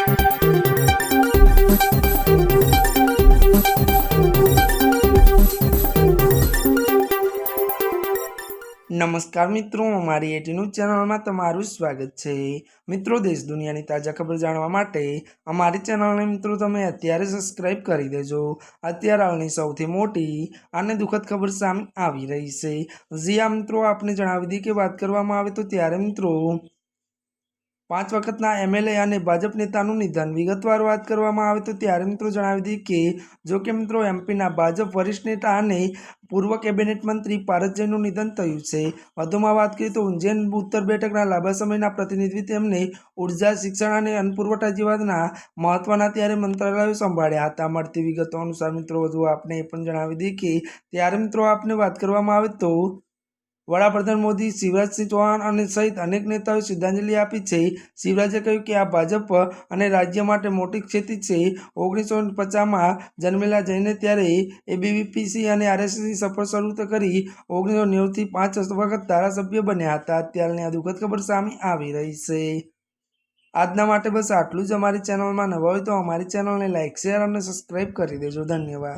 नमस्कार मित्रों, अमारी एटी न्यूज चैनल में तमारुं स्वागत है। मित्रों, देश दुनिया की ताजा खबर जाणवा माटे अमारी चैनल ने मित्रों तमे अत्यारे सब्सक्राइब करी देजो। अत्यारे हालनी सौथी मोटी अने दुखद खबर सामे आवी रही है। जी आ मित्रों, आपने जणावी दी कि बात करवामां आवे तो त्यारे मित्रों 5 वखतना एमएलए और भाजप नेतानुं निधन। विगतवार बात करवामां आवे तो त्यारे मित्रों जणावी दी कि जो कि मित्रों एमपीना भाजप वरिष्ठ नेता और पूर्व केबिनेट मंत्री पारस जैनનું निधन थयुं छे। વધુમાં વાત કરીએ તો ઉज्जैन उत्तर બેઠકના લાંબા સમયના પ્રતિનિધિ તેમને ઉર્જા, શિક્ષણ અને અન્ન પુરવઠા જેવાના મહત્વના ત્યારે મંત્રાલયો સંભાળ્યા હતા। મળતી વિગતો અનુસાર મિત્રો વધુ આપને એ પણ જણાવી દી કે ત્યારે મિત્રો આપને વાત કરવામાં આવે તો वडाप्रधान मोदी, शिवराज सिंह चौहान सहित अनेक नेताओं श्रद्धांजलि आपी है। शिवराजे कह્યું કે आ भाजप અને राज्य માટે મોટી ક્ષતિ છે। 1950 માં જન્મેલા જઈને ત્યારે એબીવીપી અને આરએસએસની સફળ શરૂ કરી 1990 થી 5 વખત ધારાસભ્ય બન્યા હતા। અત્યારની આ દુઃખદ ખબર સામે આવી રહી છે। આજના માટે બસ આટલું જ। અમારી ચેનલમાં નવા હોય તો અમારી ચેનલને લાઇક, શેર અને સબસ્ક્રાઇબ કરી દેજો। ધન્યવાદ।